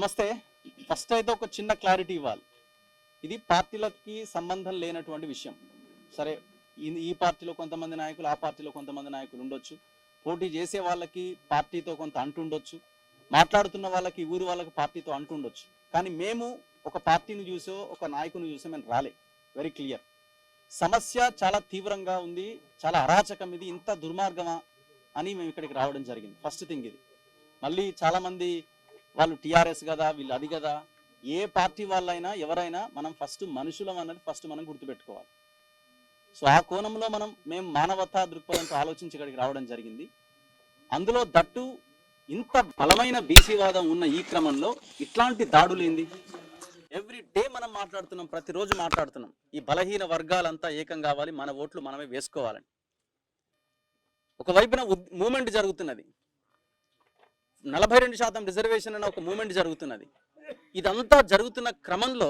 నమస్తే. ఫస్ట్ అయితే ఒక చిన్న క్లారిటీ ఇవ్వాలి. ఇది పార్టీలకి సంబంధం లేనటువంటి విషయం. సరే, ఈ పార్టీలో కొంతమంది నాయకులు, ఆ పార్టీలో కొంతమంది నాయకులు ఉండొచ్చు. పోటీ చేసే వాళ్ళకి పార్టీతో కొంత అంటుండొచ్చు, మాట్లాడుతున్న వాళ్ళకి ఊరి వాళ్ళకి పార్టీతో అంటుండొచ్చు. కానీ మేము ఒక పార్టీని చూసో ఒక నాయకుని చూసో మేము రాలే. Very clear. సమస్య చాలా తీవ్రంగా ఉంది, చాలా అరాచకం, ఇది ఇంత దుర్మార్గమా అని మేము ఇక్కడికి రావడం జరిగింది. ఫస్ట్ థింగ్ ఇది. మళ్ళీ చాలామంది వాళ్ళు టీఆర్ఎస్ కదా, వీళ్ళు అది కదా, ఏ పార్టీ వాళ్ళైనా ఎవరైనా మనం ఫస్ట్ మనుషులం అన్నది ఫస్ట్ మనం గుర్తుపెట్టుకోవాలి. సో ఆ కోణంలో మేము మానవతా దృక్పథంతో ఆలోచించి ఇక్కడికి రావడం జరిగింది. అందులో దట్టు ఇంత బలమైన బీసీవాదం ఉన్న ఈ క్రమంలో ఇట్లాంటి దాడులు ఏంది? ఎవ్రీ డే మనం మాట్లాడుతున్నాం, ప్రతిరోజు మాట్లాడుతున్నాం. ఈ బలహీన వర్గాలంతా ఏకం కావాలి, మన ఓట్లు మనమే వేసుకోవాలని. ఒకవైపున మూమెంట్ జరుగుతున్నది, 42% రిజర్వేషన్ అన్న ఒక మూమెంట్ జరుగుతున్నది. ఇదంతా జరుగుతున్న క్రమంలో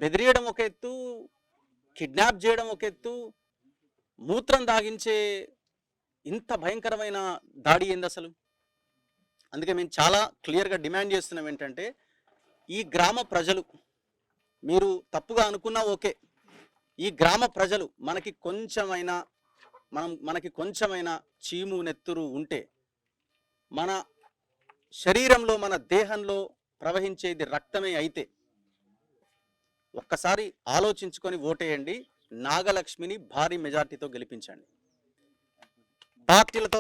బెదిరియడం ఒక ఎత్తు, కిడ్నాప్ చేయడం ఒక ఎత్తు, మూత్రం దాగించే ఇంత భయంకరమైన దాడి ఏంది అసలు? అందుకే మేము చాలా క్లియర్గా డిమాండ్ చేస్తున్నాం ఏంటంటే, ఈ గ్రామ ప్రజలు, మీరు తప్పుగా అనుకున్నా ఓకే, ఈ గ్రామ ప్రజలు మనకి కొంచెమైనా చీము నెత్తురు ఉంటే, మన శరీరంలో మన దేహంలో ప్రవహించేది రక్తమే అయితే ఒక్కసారి ఆలోచించుకొని ఓటేయండి. నాగలక్ష్మిని భారీ మెజార్టీతో గెలిపించండి. పార్టీలతో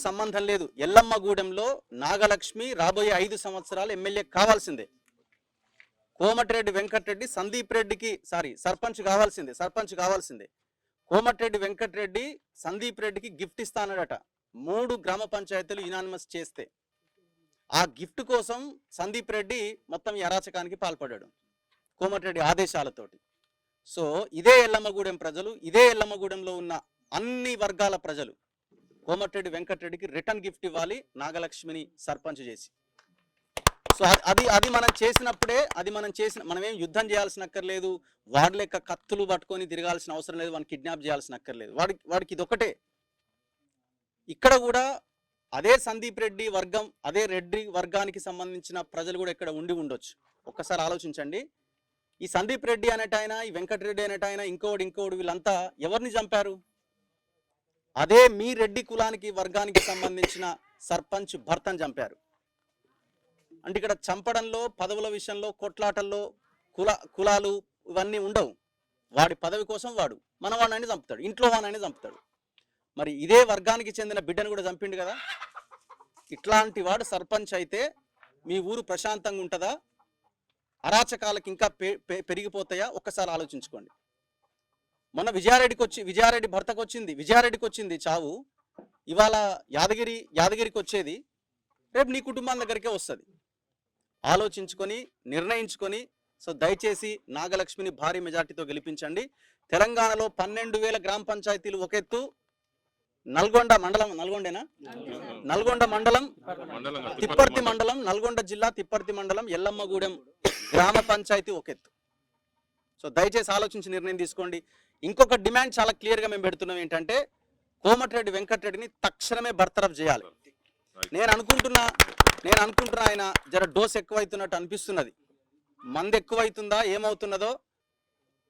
సంబంధం లేదు. ఎల్లమ్మగూడెంలో నాగలక్ష్మి రాబోయే 5 సంవత్సరాలు ఎమ్మెల్యే కావాల్సిందే. కోమటిరెడ్డి వెంకటరెడ్డి సందీప్ రెడ్డికి సర్పంచ్ కావాల్సిందే. కోమటిరెడ్డి వెంకటరెడ్డి సందీప్ రెడ్డికి గిఫ్ట్ ఇస్తానడట. 3 గ్రామ పంచాయతీలు యునానిమస్ చేస్తే ఆ గిఫ్ట్ కోసం సందీప్ రెడ్డి మొత్తం ఈ అరాచకానికి పాల్పడ్డాడు కోమటిరెడ్డి ఆదేశాలతోటి. సో ఇదే ఎల్లమ్మగూడెం ప్రజలు, ఇదే ఎల్లమ్మగూడెంలో ఉన్న అన్ని వర్గాల ప్రజలు కోమటిరెడ్డి వెంకటరెడ్డికి రిటర్న్ గిఫ్ట్ ఇవ్వాలి, నాగలక్ష్మిని సర్పంచ్ చేసి. సో అది మనం చేసినప్పుడే, మనమేం యుద్ధం చేయాల్సిన అక్కర్లేదు, వాడి లెక్క కత్తులు పట్టుకొని తిరగాల్సిన అవసరం లేదు, వాడిని కిడ్నాప్ చేయాల్సిన అక్కర్లేదు. వాడికి ఇదొకటే. ఇక్కడ కూడా అదే సందీప్ రెడ్డి వర్గం, అదే రెడ్డి వర్గానికి సంబంధించిన ప్రజలు కూడా ఇక్కడ ఉండొచ్చు. ఒక్కసారి ఆలోచించండి. ఈ సందీప్ రెడ్డి అనేటైనా, ఈ వెంకటరెడ్డి అనేటైనా, ఇంకోడు వీళ్ళంతా ఎవరిని చంపారు? అదే మీ రెడ్డి కులానికి వర్గానికి సంబంధించిన సర్పంచ్ భర్తను చంపారు. అంటే ఇక్కడ చంపడంలో, పదవుల విషయంలో, కొట్లాటల్లో కులాలు ఇవన్నీ ఉండవు. వాడి పదవి కోసం వాడు మనవాడిని చంపుతాడు, ఇంట్లో వాడిని చంపుతాడు. మరి ఇదే వర్గానికి చెందిన బిడ్డను కూడా చంపిండు కదా. ఇట్లాంటి వాడు సర్పంచ్ అయితే మీ ఊరు ప్రశాంతంగా ఉంటుందా? అరాచకాలకు ఇంకా పెరిగిపోతాయా? ఒక్కసారి ఆలోచించుకోండి. మొన్న విజయారెడ్డి భర్తకు వచ్చింది చావు. ఇవాళ యాదగిరికి వచ్చేది, రేపు నీ కుటుంబం దగ్గరికే వస్తుంది. ఆలోచించుకొని నిర్ణయించుకొని, సో దయచేసి నాగలక్ష్మిని భారీ మెజార్టీతో గెలిపించండి. తెలంగాణలో 12,000 గ్రామ పంచాయతీలు ఒక ఎత్తు, నల్గొండ మండలం, తిప్పర్తి మండలం, నల్గొండ జిల్లా తిప్పర్తి మండలం, ఎల్లమ్మగూడెం గ్రామ పంచాయతీ ఒక ఎత్తు. సో దయచేసి ఆలోచించి నిర్ణయం తీసుకోండి. ఇంకొక డిమాండ్ చాలా క్లియర్గా మేము పెడుతున్నాం ఏంటంటే, కోమటిరెడ్డి వెంకటరెడ్డిని తక్షణమే బర్తరఫ్ చేయాలి. నేను అనుకుంటున్నా ఆయన జర డోస్ ఎక్కువైతున్నట్టు అనిపిస్తున్నది. మంది ఎక్కువైతుందా ఏమవుతున్నదో,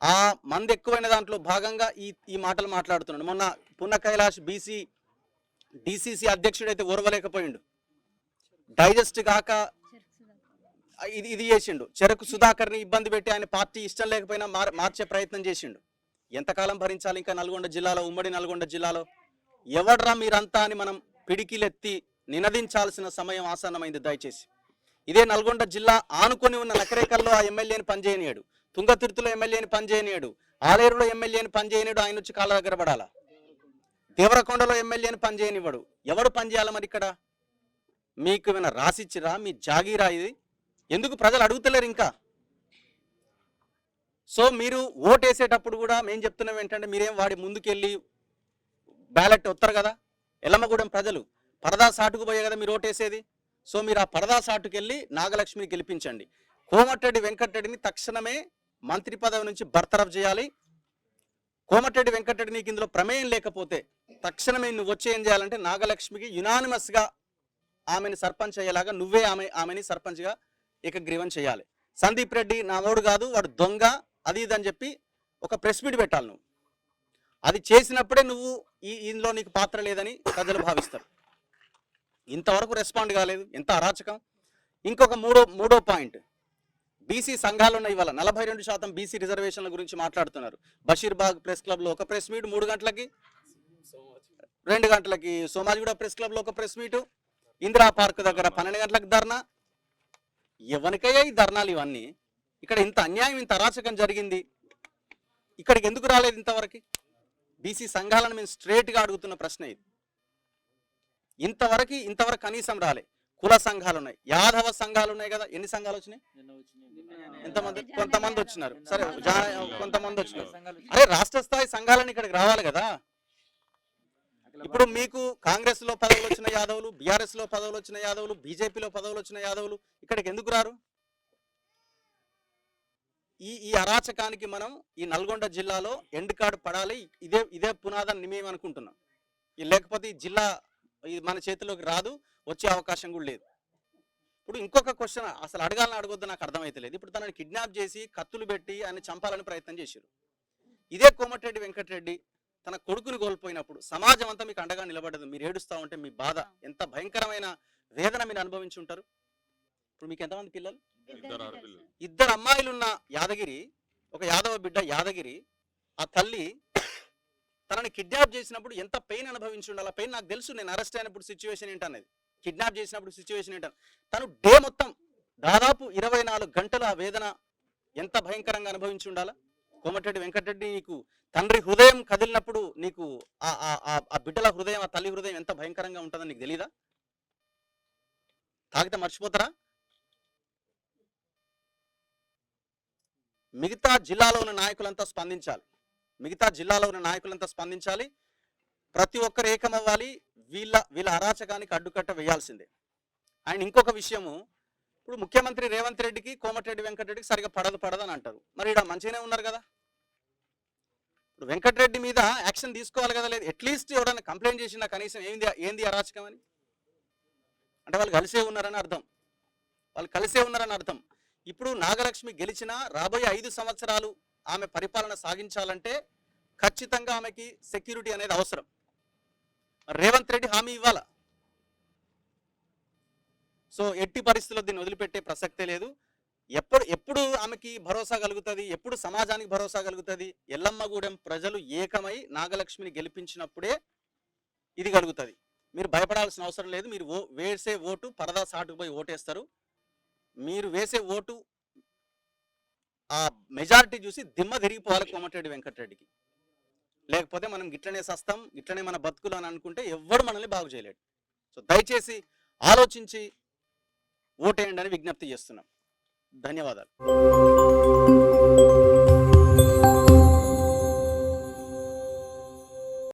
ఆ మంది ఎక్కువైన దాంట్లో భాగంగా ఈ మాటలు మాట్లాడుతున్నాడు. మొన్న పున్న కైలాష్ డిసిసి అధ్యక్షుడైతే ఓర్వలేకపోయిండు, డైజెస్ట్ కాక ఇది చేసిండు. చెరకు సుధాకర్ని ఇబ్బంది పెట్టి ఆయన పార్టీ ఇష్టం లేకపోయినా మార్చే ప్రయత్నం చేసిండు. ఎంతకాలం భరించాలి ఇంకా నల్గొండ జిల్లాలో, ఉమ్మడి నల్గొండ జిల్లాలో? ఎవడ్రా మీరంతా అని మనం పిడికిలెత్తి నినదించాల్సిన సమయం ఆసన్నమైంది. దయచేసి ఇదే నల్గొండ జిల్లా ఆనుకొని ఉన్న నకరేకల్లో ఆ ఎమ్మెల్యేని పనిచేయనియాడు, తుంగతుర్తిలో ఎమ్మెల్యేని పనిచేయనియాడు, ఆలేరులో ఎమ్మెల్యేని పనిచేయనియాడు. ఆయన వచ్చి కాళ్ళ దగ్గర పడాలా? దేవరకొండలో ఎమ్మెల్యేని పనిచేయనివ్వడు. ఎవడు పనిచేయాలి మరి ఇక్కడ? మీకు ఏమైనా రాసిచ్చిరా? మీ జాగీరా ఇది? ఎందుకు ప్రజలు అడుగుతలేరు ఇంకా? సో మీరు ఓటేసేటప్పుడు కూడా మేము చెప్తున్నాం ఏంటంటే, మీరేం వాడి ముందుకెళ్ళి బ్యాలెట్ వస్తారు కదా. ఎల్లమ్మగూడెం ప్రజలు పరదా సాటుకు పోయే కదా మీరు ఓటేసేది. సో మీరు ఆ పరదా సాటుకెళ్ళి నాగలక్ష్మిని గెలిపించండి. కోమటిరెడ్డి వెంకటరెడ్డిని తక్షణమే మంత్రి పదవి నుంచి బర్తరఫ్ చేయాలి. కోమటిరెడ్డి వెంకటరెడ్డి నీకు ఇందులో ప్రమేయం లేకపోతే తక్షణమే నువ్వు వచ్చి ఏం చేయాలంటే, నాగలక్ష్మికి యునానిమస్గా ఆమెని సర్పంచ్ అయ్యేలాగా నువ్వే ఆమెని సర్పంచ్గా ఏకగ్రీవం చేయాలి. సందీప్ రెడ్డి నా వాడు కాదు, వాడు దొంగ, అది ఇది అని చెప్పి ఒక ప్రెస్ మీట్ పెట్టాలి. నువ్వు అది చేసినప్పుడే నువ్వు ఇందులో నీకు పాత్ర లేదని ప్రజలు భావిస్తారు. ఇంతవరకు రెస్పాండ్ కాలేదు, ఎంత అరాచకం. ఇంకొక మూడో పాయింట్, బీసీ సంఘాలు ఉన్నాయి. ఇవాళ 42% బీసీ రిజర్వేషన్ల గురించి మాట్లాడుతున్నారు. బషీర్బాగ్ ప్రెస్ క్లబ్లో ఒక ప్రెస్ మీట్ 3 గంటలకి, 2 గంటలకి సోమాజిగూడ ప్రెస్ క్లబ్లో ఒక ప్రెస్ మీటు, ఇందిరా పార్క్ దగ్గర 12 గంటలకు ధర్నా. ఎవరికయ్యా ఈ ధర్నాలు ఇవన్నీ? ఇక్కడ ఇంత అన్యాయం, ఇంత అరాచకం జరిగింది, ఇక్కడికి ఎందుకు రాలేదు ఇంతవరకు? బీసీ సంఘాలను మేము స్ట్రేట్గా అడుగుతున్న ప్రశ్న ఇది. ఇంతవరకు కనీసం రాలే. కుల సంఘాలు ఉన్నాయి, యాదవ సంఘాలు ఉన్నాయి కదా, ఎన్ని సంఘాలు వచ్చినాయి? ఎంతమంది? కొంతమంది వచ్చినారు, సరే కొంతమంది వచ్చినారు. అరే రాష్ట్ర స్థాయి సంఘాలను ఇక్కడికి రావాలి కదా. ఇప్పుడు మీకు కాంగ్రెస్ లో పదవులు వచ్చిన యాదవులు, బీఆర్ఎస్ లో పదవులు వచ్చిన యాదవులు, బీజేపీలో పదవులు వచ్చిన యాదవులు ఇక్కడికి ఎందుకు రారు? ఈ అరాచకానికి మనం ఈ నల్గొండ జిల్లాలో ఎండ్ కార్డు పడాలి. ఇదే పునాదాన్ని మేము అనుకుంటున్నాం. లేకపోతే ఈ జిల్లా మన చేతిలోకి రాదు, వచ్చే అవకాశం కూడా లేదు. ఇప్పుడు ఇంకొక క్వశ్చన్ అసలు అడగాలని అడగొద్దు నాకు అర్థమైతలేదు. ఇప్పుడు తనని కిడ్నాప్ చేసి కత్తులు పెట్టి ఆయన చంపాలని ప్రయత్నం చేశారు. ఇదే కోమటిరెడ్డి వెంకటరెడ్డి తన కొడుకుని కోల్పోయినప్పుడు సమాజం అంతా మీకు అండగా నిలబడదు. మీరు ఏడుస్తూ ఉంటే మీ బాధ ఎంత భయంకరమైన వేదన మీరు అనుభవించి ఉంటారు. ఇప్పుడు మీకు ఎంతమంది పిల్లలు? 2 అమ్మాయిలున్న యాదగిరి, ఒక యాదవ బిడ్డ యాదగిరి, ఆ తల్లి తనని కిడ్నాప్ చేసినప్పుడు ఎంత పెయిన్ అనుభవించి ఉండాలి. ఆ పెయిన్ నాకు తెలుసు, నేను అరెస్ట్ అయినప్పుడు సిచ్యువేషన్ ఏంటనేది, కిడ్నాప్ చేసినప్పుడు సిచ్యువేషన్ ఏంటని. తను డే మొత్తం దాదాపు 24 గంటలు ఆ వేదన ఎంత భయంకరంగా అనుభవించి ఉండాలా. కోమటిరెడ్డి వెంకటరెడ్డి నీకు తండ్రి హృదయం కదిలినప్పుడు నీకు ఆ బిడ్డల హృదయం, ఆ తల్లి హృదయం ఎంత భయంకరంగా ఉంటుందని నీకు తెలీదా? తాగితే మర్చిపోతారా? మిగతా జిల్లాలో ఉన్న నాయకులంతా స్పందించాలి. ప్రతి ఒక్కరు ఏకమవ్వాలి. వీళ్ళ అరాచకానికి అడ్డుకట్ట వేయాల్సిందే. అండ్ ఇంకొక విషయము, ఇప్పుడు ముఖ్యమంత్రి రేవంత్ రెడ్డికి కోమటిరెడ్డి వెంకటరెడ్డికి సరిగా పడదు అని అంటారు. మరి ఇక్కడ మంచిగానే ఉన్నారు కదా. ఇప్పుడు వెంకటరెడ్డి మీద యాక్షన్ తీసుకోవాలి కదా. లేదు అట్లీస్ట్ ఎవరైనా కంప్లైంట్ చేసినా కనీసం ఏంది అరాచకం అని అంటే వాళ్ళు కలిసే ఉన్నారని అర్థం. ఇప్పుడు నాగలక్ష్మి గెలిచినా రాబోయే 5 సంవత్సరాలు ఆమె పరిపాలన సాగించాలంటే ఖచ్చితంగా ఆమెకి సెక్యూరిటీ అనేది అవసరం. రేవంత్ రెడ్డి హామీ ఇవ్వాలా. సో ఎట్టి పరిస్థితుల్లో దీన్ని వదిలిపెట్టే ప్రసక్తే లేదు. ఎప్పుడు ఆమెకి భరోసా కలుగుతుంది, ఎప్పుడు సమాజానికి భరోసా కలుగుతుంది? ఎల్లమ్మగూడెం ప్రజలు ఏకమై నాగలక్ష్మిని గెలిపించినప్పుడే ఇది కలుగుతుంది. మీరు భయపడాల్సిన అవసరం లేదు. మీరు వేసే ఓటు పరదా సాటుకు పోయి ఓటేస్తారు. మీరు వేసే ఓటు ఆ మెజారిటీ చూసి దిమ్మ తిరిగిపోవాలి కోమటిరెడ్డి వెంకటరెడ్డికి. లేకపోతే మనం గిట్లనే సస్తాం, గిట్లనే మన బతుకులు అని అనుకుంటే ఎవ్వడు మనల్ని బాగు చేయలేడు. సో దయచేసి ఆలోచించి ఓటేయండి అని విజ్ఞప్తి చేస్తున్నాం. ధన్యవాదాలు.